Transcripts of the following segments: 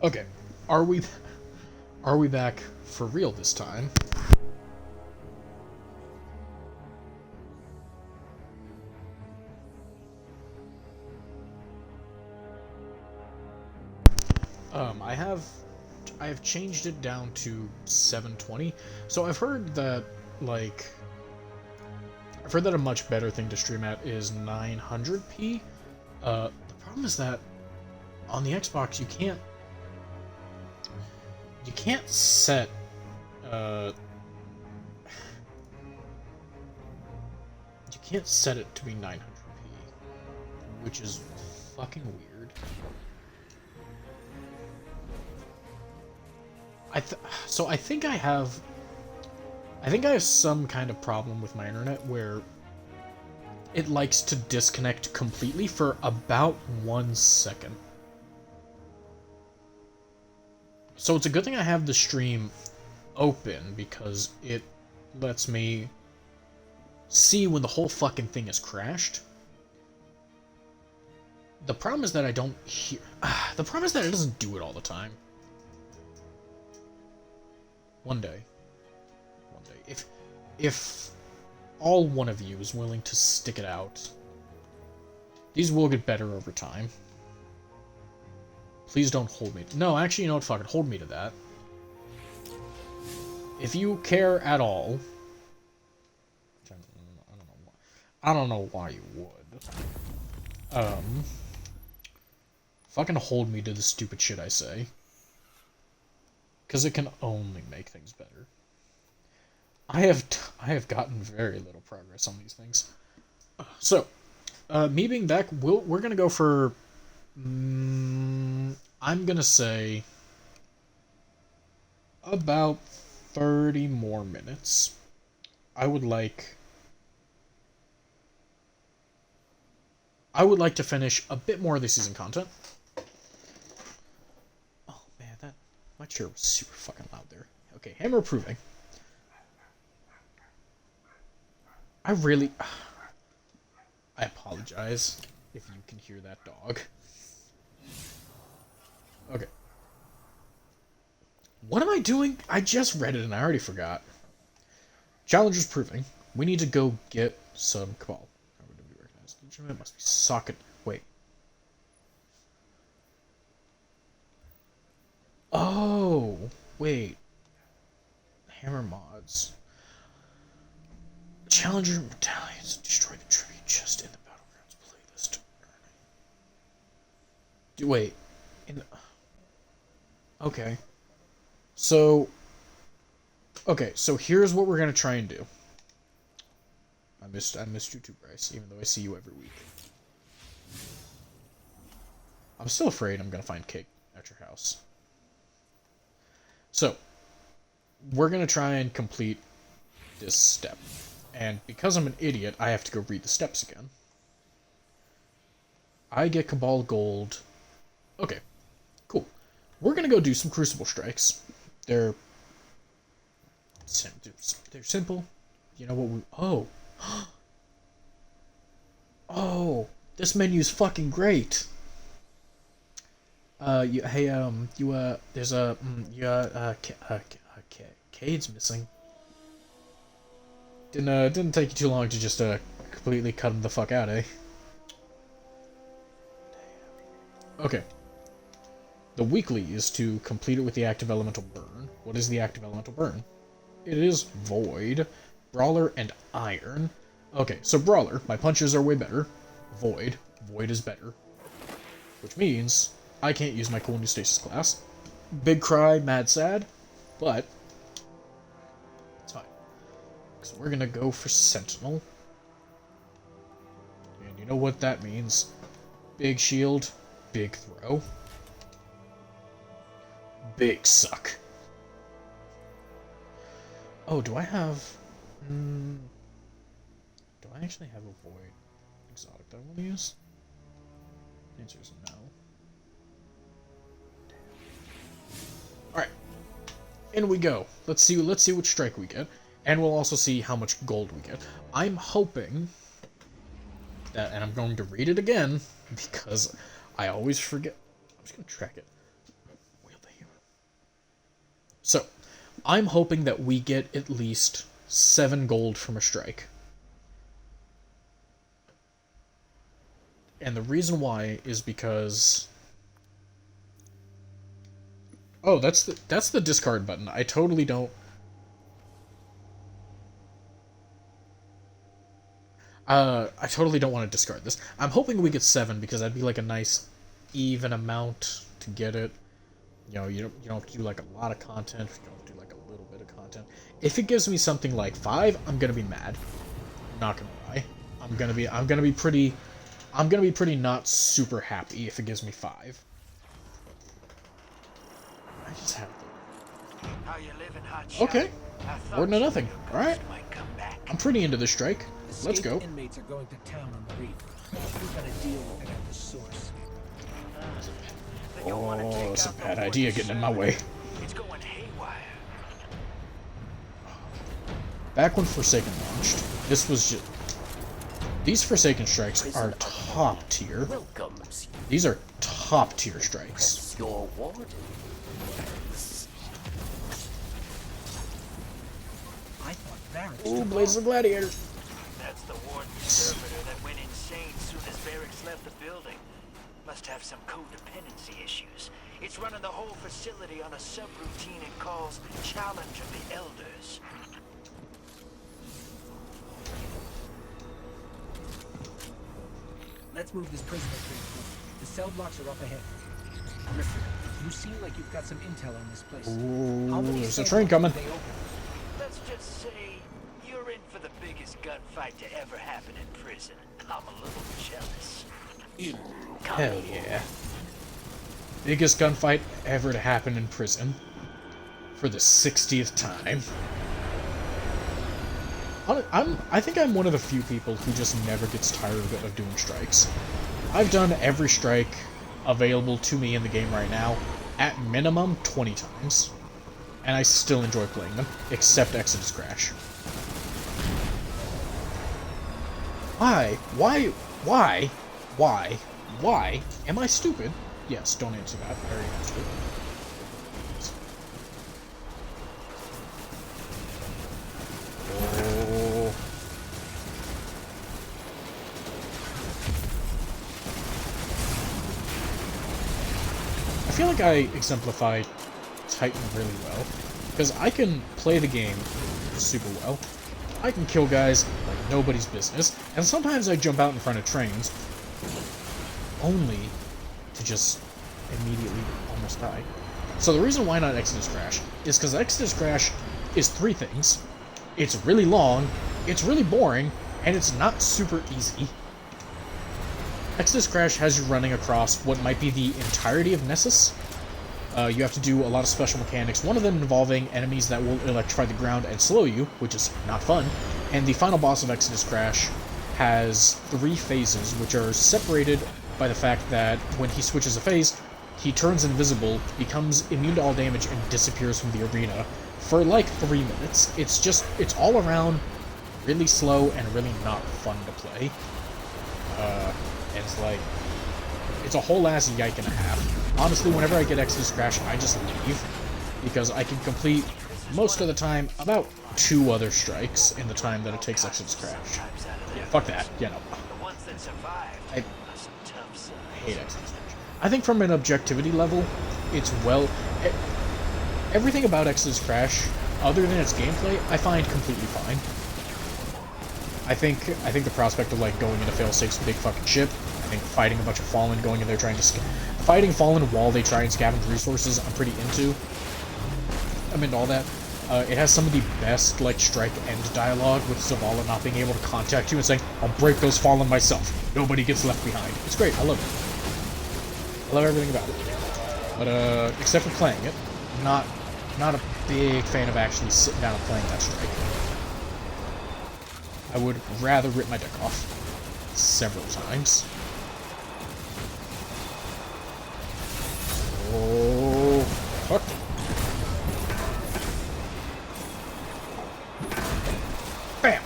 Okay, are we are we back for real this time? I have changed it down to 720. So I've heard that a much better thing to stream at is 900p. The problem is that on the Xbox you can't set uh you can't set it to be 900p, which is fucking weird. So I think I have some kind of problem with my internet where it likes to disconnect completely for about 1 second. So it's a good thing I have the stream open because it lets me see when the whole fucking thing has crashed. The problem is that I don't hear. The problem is that it doesn't do it all the time. One day. One day. If all one of you is willing to stick it out, these will get better over time. Please don't hold me. No, actually, you know what? Fuck it. Hold me to that. If you care at all, I don't know why you would. Fucking hold me to the stupid shit I say, because it can only make things better. I have gotten very little progress on these things. So, me being back, we're gonna go for. I'm gonna say about 30 more minutes. I would like to finish a bit more of the season content. Oh man, that my chair was super fucking loud there. Okay, hammer approving. I apologize if you can hear that dog. Okay. What am I doing? I just read it and I already forgot. Challengers proving. We need to go get some Cabal. How would it be recognized? Legitimate must be socket. Wait. Oh, wait. Hammer mods. Challenger battalions destroy the tribute chest in the Battlegrounds playlist. Wait. Okay. So. Okay, so here's what we're gonna try and do. I missed you too, Bryce, even though I see you every week. I'm still afraid I'm gonna find cake at your house. So, we're gonna try and complete this step. And because I'm an idiot, I have to go read the steps again. I get Cabal Gold. Okay, cool. We're gonna go do some Crucible Strikes. They're simple. You know what we... Oh. Oh, this menu's fucking great. There's a, Cade's missing. Didn't take you too long to just, completely cut him the fuck out, eh? Okay. The weekly is to complete it with the active elemental burn. What is the active elemental burn? It is Void, Brawler, and Iron. Okay, so Brawler, my punches are way better. Void is better. Which means I can't use my cool new Stasis class. Big cry, mad sad, but it's fine. So we're gonna go for Sentinel. And you know what that means. Big shield, big throw. Big suck. Oh, do I have... do I actually have a Void exotic that I want to use? The answer is no. Alright. In we go. Let's see what strike we get. And we'll also see how much gold we get. I'm hoping that, and I'm going to read it again, because I always forget. I'm just going to track it. So, I'm hoping that we get at least 7 gold from a strike. And the reason why is because... Oh, that's the discard button. I totally don't... I totally don't want to discard this. I'm hoping we get 7 because that'd be like a nice even amount to get it. You know, you don't have to do like a lot of content. You don't have to do like a little bit of content. If it gives me something like 5, I'm gonna be mad. I'm not gonna lie. I'm gonna be pretty not super happy if it gives me 5. I just have to. How you living, hot Okay. shot? Or no nothing. Alright. Might come back. I'm pretty into this strike. Let's go. Inmates are going to town on the reef. We've got to deal with it at the source. Then you'll wanna Oh, take that's a out the bad one idea you getting in my serve. way. It's going haywire. Back when Forsaken launched, this was just... These Forsaken strikes are top tier. Welcome, These are top tier strikes. your warden. I thought Barracks Ooh, took Blaze of the Gladiator. That's the warden's servitor that went insane soon as Barracks left the building. Must have some codependency issues. It's running the whole facility on a subroutine it calls Challenge of the Elders. Let's move this prisoner train. The cell blocks are up ahead. Listen, you seem like you've got some intel on this place. How Ooh, many there's a cell train blocks coming. do they open? Let's just say you're in for the biggest gunfight to ever happen in prison. I'm a little jealous. Hell yeah. Biggest gunfight ever to happen in prison. For the 60th time. I think I'm one of the few people who just never gets tired of doing strikes. I've done every strike available to me in the game right now, at minimum 20 times. And I still enjoy playing them, except Exodus Crash. Why? Why? Am I stupid? Yes, don't answer that. I already answered it. Oh. I feel like I exemplified Titan really well, because I can play the game super well. I can kill guys like nobody's business, and sometimes I jump out in front of trains, only to just immediately almost die. So the reason why not Exodus Crash is because Exodus Crash is 3 things. It's really long, it's really boring, and it's not super easy. Exodus Crash has you running across what might be the entirety of Nessus. You have to do a lot of special mechanics, one of them involving enemies that will electrify the ground and slow you, which is not fun. And the final boss of Exodus Crash has 3 phases, which are separated by the fact that when he switches a phase, he turns invisible, becomes immune to all damage, and disappears from the arena for like 3 minutes. It's all around really slow and really not fun to play. And it's like, it's a whole ass yike and a half. Honestly, whenever I get Exodus Crash, I just leave, because I can complete, most of the time, about 2 other strikes in the time that it takes Exodus Crash. Yeah, fuck that. Yeah, no. The ones that survived I are some tough sons. hate Exodus Crash. I think from an objectivity level, it's everything about Exodus Crash, other than its gameplay, I find completely fine. I think the prospect of like going into Failsafe's big fucking ship, I think fighting a bunch of Fallen, going in there trying to fighting Fallen while they try and scavenge resources, I'm pretty into. I'm into all that. It has some of the best like strike end dialogue, with Zavala not being able to contact you and saying, "I'll break those Fallen myself. Nobody gets left behind." It's great. I love it. I love everything about it. But except for playing it, not a big fan of actually sitting down and playing that strike. I would rather rip my deck off several times. Oh, fuck. Bam!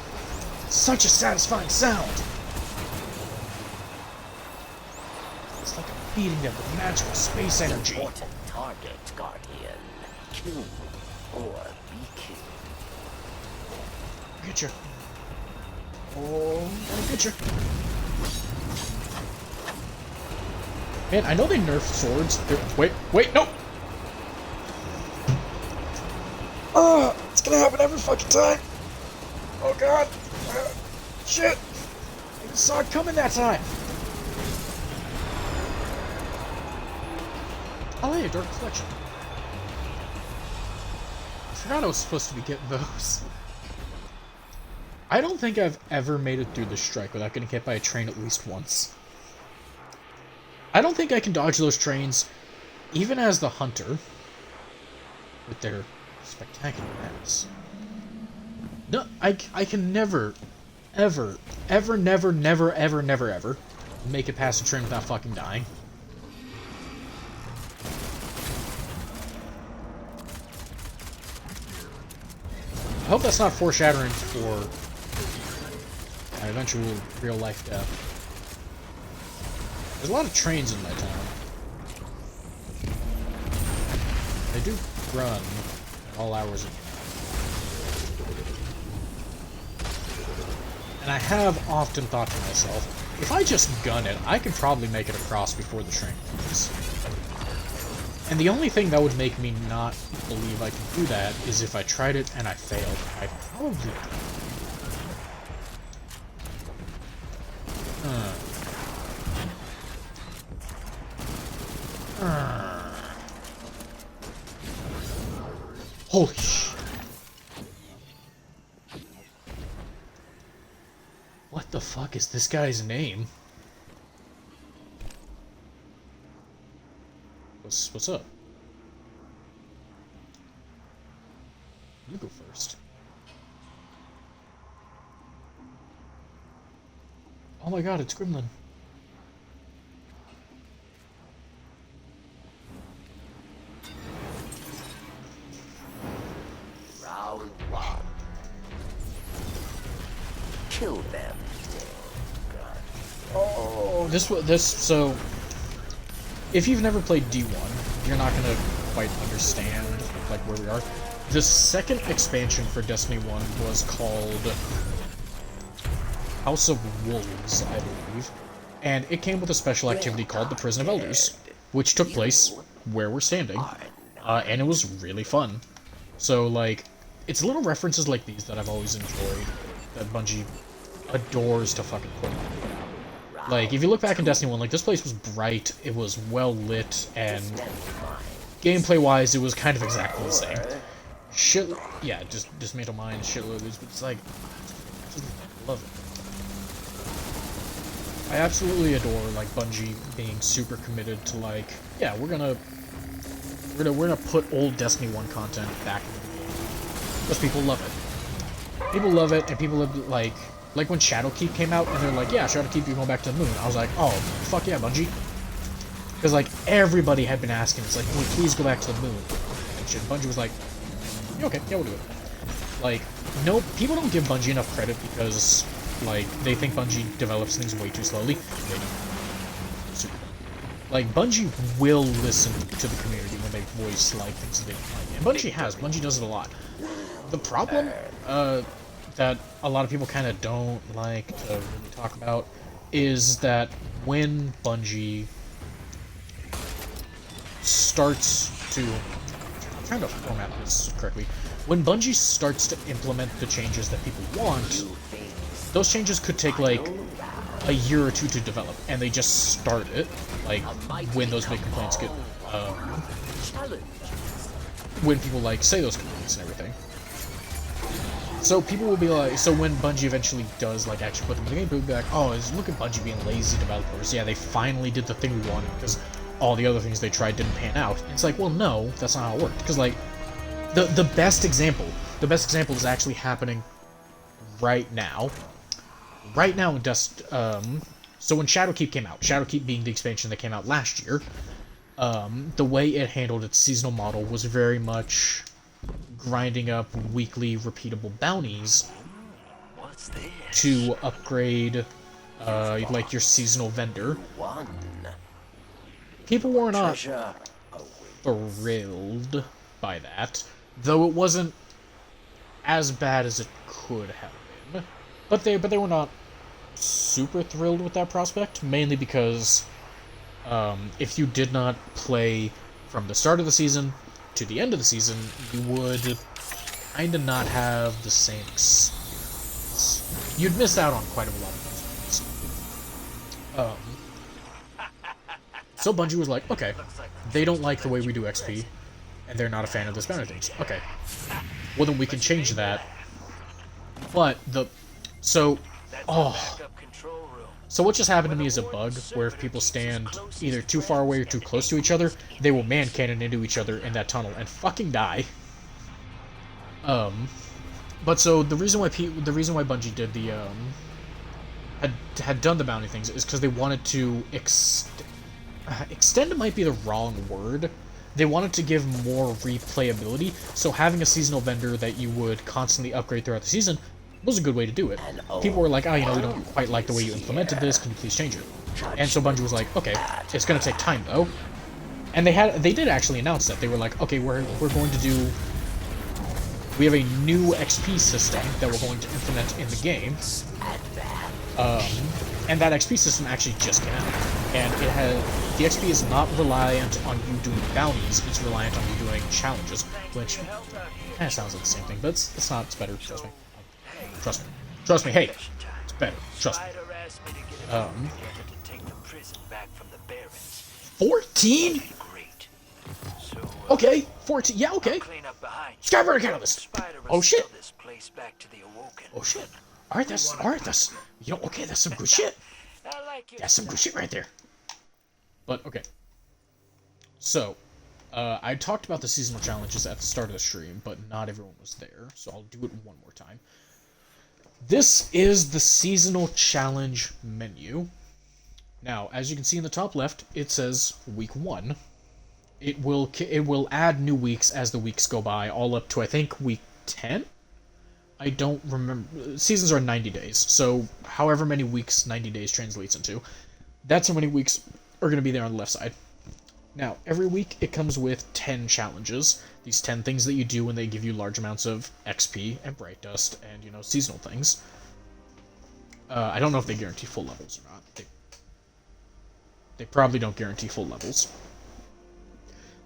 Such a satisfying sound! It's like I'm beating them with magical space energy. Important target, Guardian. Kill or be killed. Get you. Oh, I'll get you. Man, I know they nerfed swords. Wait, no! It's gonna happen every fucking time. Oh god. Shit. I saw it coming that time. Oh hey, Dark Reflection. I forgot I was supposed to be getting those. I don't think I've ever made it through this strike without getting hit by a train at least once. I don't think I can dodge those trains, even as the hunter, with their spectacular maps. No, I can never, ever, never make it past a train without fucking dying. I hope that's not foreshadowing for my eventual real-life death. There's a lot of trains in my town. They do run at all hours of the day. And I have often thought to myself, if I just gun it, I could probably make it across before the train comes. And the only thing that would make me not believe I could do that is if I tried it and I failed. I probably Holy sh! What the fuck is this guy's name? What's up? You go first. Oh my god, it's Gremlin. Round one. Kill them. Oh, so if you've never played D1, you're not gonna quite understand like where we are. The second expansion for Destiny 1 was called House of Wolves, I believe, and it came with a special activity called the Prison of Elders, which took place where we're standing, and it was really fun. So, like, it's little references like these that I've always enjoyed, that Bungie adores to fucking put out. Like, if you look back in Destiny 1, like, this place was bright, it was well lit, and gameplay-wise, it was kind of exactly the same. Yeah, just Dismantle Mine, shitloads, but it's like, I just love it. I absolutely adore, like, Bungie being super committed to, like, yeah, we're gonna put old Destiny 1 content back in the game. Because people love it. People love it, and people have, like when Shadowkeep came out, and they're like, yeah, Shadowkeep, you're going back to the moon. I was like, oh, fuck yeah, Bungie. Because, like, everybody had been asking, it's like, can we please go back to the moon? And shit. Bungie was like, yeah, okay, yeah, we'll do it. Like, no, people don't give Bungie enough credit because, like, they think Bungie develops things way too slowly. They don't. Super. Like, Bungie will listen to the community when they voice, like, things that they don't like. And Bungie has. Bungie does it a lot. The problem, that a lot of people kind of don't like to really talk about is that when Bungie starts to... I'm trying to format this correctly. When Bungie starts to implement the changes that people want, those changes could take, like, a year or two to develop, and they just start it, like, when those big complaints get, when people, like, say those complaints and everything. So people will be like, so when Bungie eventually does, like, actually put them in the game, people will be like, oh, look at Bungie being lazy developers. Yeah, they finally did the thing we wanted, because all the other things they tried didn't pan out. And it's like, well, no, that's not how it worked. Because, like, the best example is actually happening right now. Right now in so when Shadowkeep came out, Shadowkeep being the expansion that came out last year, the way it handled its seasonal model was very much grinding up weekly repeatable bounties to upgrade like your seasonal vendor. People were not thrilled by that, though it wasn't as bad as it could have been. But they were not super thrilled with that prospect, mainly because if you did not play from the start of the season to the end of the season, you would kind of not have the same experience. You'd miss out on quite a lot of those things. So Bungie was like, okay, they don't like the way we do XP, and they're not a fan of this banner things. Okay, well then we can change that. But so what just happened to me is a bug where if people stand either too far away or too close to each other, they will man cannon into each other in that tunnel and fucking die. But so the reason why Bungie did the had done the bounty things is because they wanted to extend might be the wrong word. They wanted to give more replayability, so having a seasonal vendor that you would constantly upgrade throughout the season was a good way to do it. People were like, oh, we don't quite like the way you implemented this, can you please change it? And so Bungie was like, okay, it's gonna take time though. And they did actually announce that. They were like, okay, we have a new XP system that we're going to implement in the game. And that XP system actually just came out. And the XP is not reliant on you doing bounties, it's reliant on you doing challenges, which kind of sounds like the same thing, but it's not, it's better, trust me. Trust me, hey, it's better, trust me. 14? Okay, 14, yeah, okay. Skyburner Catalyst! Oh shit! Oh shit. Alright, that's, okay, that's some good shit. That's some good shit right there. But, okay. So, I talked about the seasonal challenges at the start of the stream, but not everyone was there, so I'll do it one more time. This is the seasonal challenge menu. Now, as you can see in the top left, it says week 1. It will add new weeks as the weeks go by, all up to, I think, week 10? I don't remember. Seasons are 90 days, so however many weeks 90 days translates into, that's how many weeks are going to be there on the left side. Now, every week it comes with 10 challenges, these 10 things that you do when they give you large amounts of XP and Bright Dust and, seasonal things. I don't know if they guarantee full levels or not. They probably don't guarantee full levels.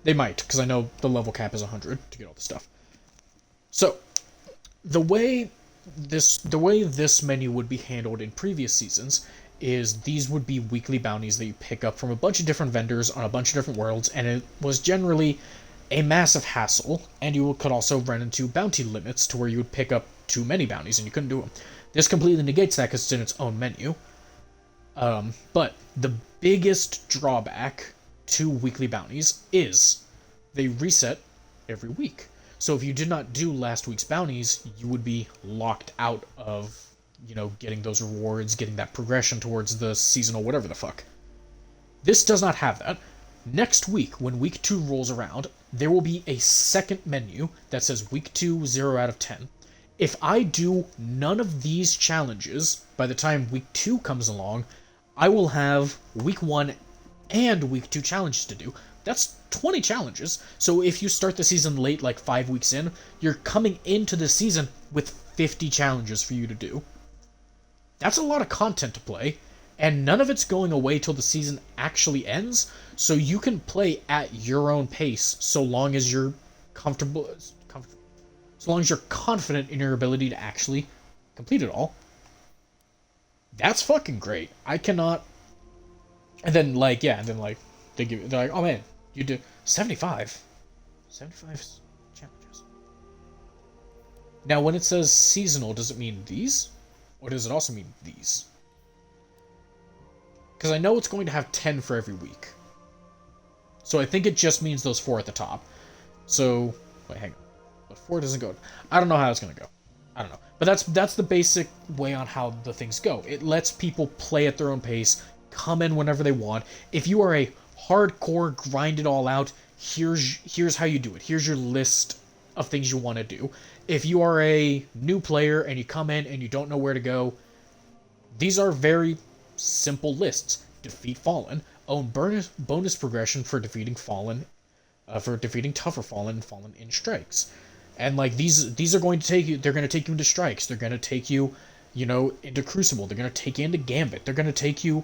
They might, because I know the level cap is 100 to get all the stuff. So, the way this menu would be handled in previous seasons is these would be weekly bounties that you pick up from a bunch of different vendors on a bunch of different worlds, and it was generally a massive hassle, and you could also run into bounty limits to where you would pick up too many bounties and you couldn't do them. This completely negates that because it's in its own menu. But the biggest drawback to weekly bounties is they reset every week. So if you did not do last week's bounties, you would be locked out of, getting those rewards, getting that progression towards the seasonal whatever the fuck. This does not have that. Next week, when week 2 rolls around, there will be a second menu that says week 2, 0 out of 10. If I do none of these challenges by the time week 2 comes along, I will have week 1 and week 2 challenges to do. That's 20 challenges. So if you start the season late, like 5 weeks in, you're coming into the season with 50 challenges for you to do. That's a lot of content to play, and none of it's going away till the season actually ends, so you can play at your own pace so long as you're comfortable, so long as you're confident in your ability to actually complete it all. That's fucking great. I cannot. And then, they're like, oh man, you do 75 challenges. Now, when it says seasonal, does it mean these? Or does it also mean these? Because I know it's going to have 10 for every week. So I think it just means those 4 at the top. So, wait, hang on. But 4 doesn't go. I don't know how it's going to go. I don't know. But that's the basic way on how the things go. It lets people play at their own pace, come in whenever they want. If you are a hardcore grind it all out, here's how you do it. Here's your list of things you want to do. If you are a new player and you come in and you don't know where to go, these are very simple lists. Defeat Fallen, own bonus progression for defeating Fallen, for defeating tougher Fallen and Fallen in strikes. And like these are going to take you. They're going to take you into strikes. They're going to take you, into Crucible. They're going to take you into Gambit. They're going to take you,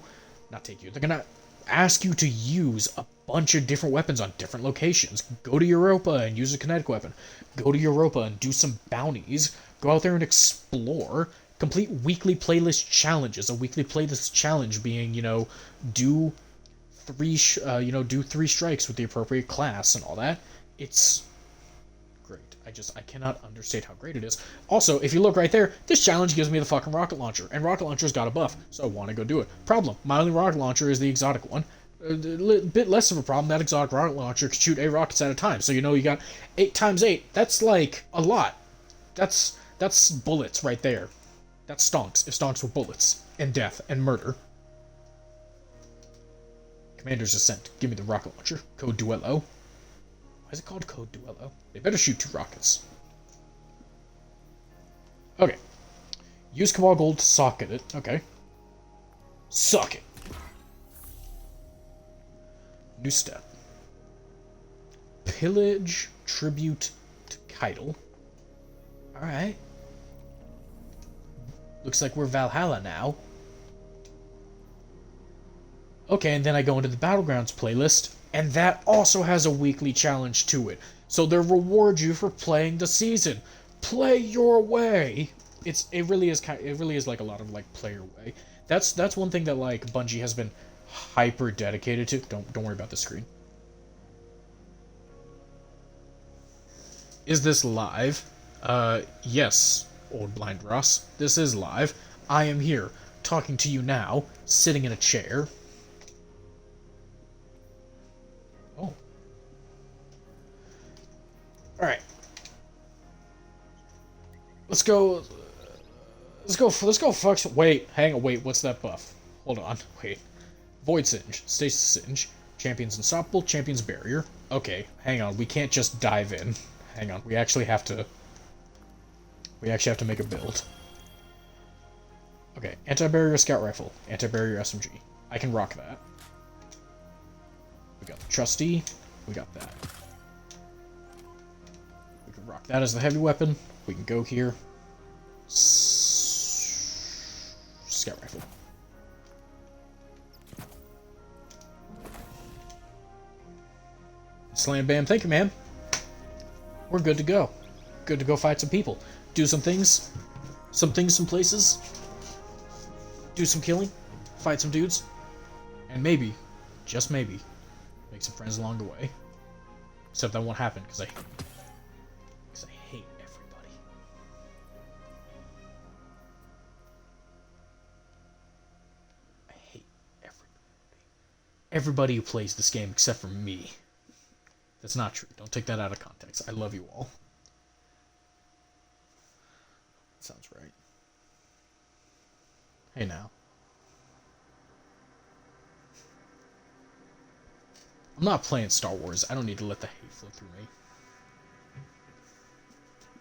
not take you. They're going to ask you to use a bunch of different weapons on different locations. Go to Europa and use a kinetic weapon. Go to Europa and do some bounties. Go out there and explore. Complete weekly playlist challenges. A weekly playlist challenge being, do do 3 strikes with the appropriate class and all that. It's great. I cannot understate how great it is. Also, if you look right there, this challenge gives me the fucking rocket launcher, and rocket launcher's got a buff, so I want to go do it. Problem: my only rocket launcher is the exotic one. A bit less of a problem. That exotic rocket launcher can shoot 8 rockets at a time, so you got 8 times 8. That's like a lot. That's bullets right there. That's stonks. If stonks were bullets and death and murder. Commander's Ascent. Give me the rocket launcher. Code Duello. Why is it called Code Duello? They better shoot 2 rockets. Okay. Use Cabal Gold to socket it. Okay. Suck it. New step. Pillage tribute to Keitel. Alright. Looks like we're Valhalla now. Okay, and then I go into the Battlegrounds playlist, and that also has a weekly challenge to it. So they reward you for playing the season. Play your way. It really is like a lot of like play your way. That's one thing that like Bungie has been hyper dedicated to. Don't worry about the screen. Is this live? Yes, old blind Ross. This is live. I am here, talking to you now, sitting in a chair. Oh. Alright. Let's go, fuck some, wait, hang on, wait, what's that buff? Hold on, wait. Void Singe, Stasis Singe, Champion's Unstoppable, Champion's Barrier. Okay, hang on, we can't just dive in. Hang on, we actually have to make a build. Okay, Anti-Barrier Scout Rifle, Anti-Barrier SMG. I can rock that. We got the Trusty, we got that. We can rock that as the heavy weapon. We can go here. Scout Rifle. Slam bam, thank you, man. We're good to go. Good to go fight some people. Do some things. Some places. Do some killing. Fight some dudes. And maybe, just maybe, make some friends along the way. Except that won't happen, because I hate everybody. I hate everybody. Everybody who plays this game except for me. That's not true. Don't take that out of context. I love you all. That sounds right. Hey now. I'm not playing Star Wars. I don't need to let the hate flow through me.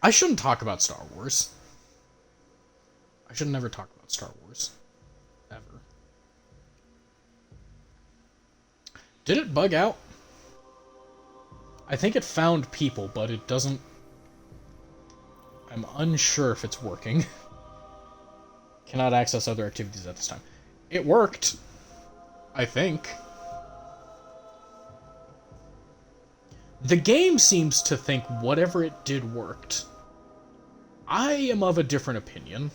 I shouldn't talk about Star Wars. I should never talk about Star Wars. Ever. Did it bug out? I think it found people, but it doesn't... I'm unsure if it's working. Cannot access other activities at this time. It worked. I think. The game seems to think whatever it did worked. I am of a different opinion.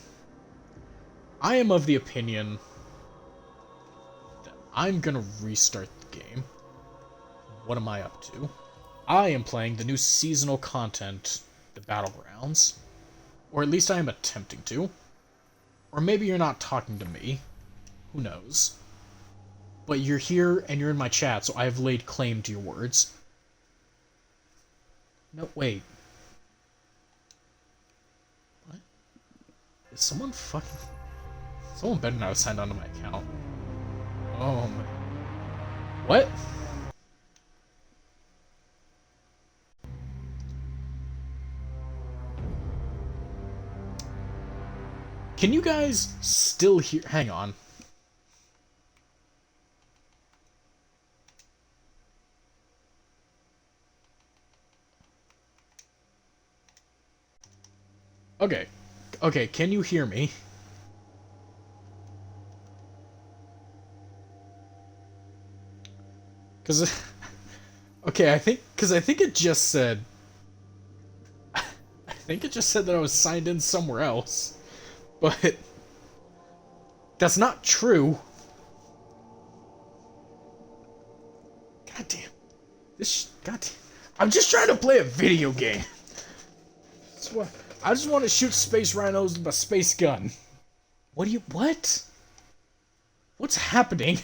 I am of the opinion that I'm gonna restart the game. What am I up to? I am playing the new seasonal content, the Battlegrounds. Or at least I am attempting to. Or maybe you're not talking to me. Who knows? But you're here and you're in my chat, so I have laid claim to your words. No, wait. What? Is someone fucking... Someone better not have signed onto my account. Oh my... What? Can you guys still hear... Hang on. Okay. Okay, can you hear me? Cause, okay, I think it just said. I think it just said that I was signed in somewhere else, but that's not true. God damn, God damn. I'm just trying to play a video game. That's what I just want to shoot space rhinos with a space gun. What? What's happening?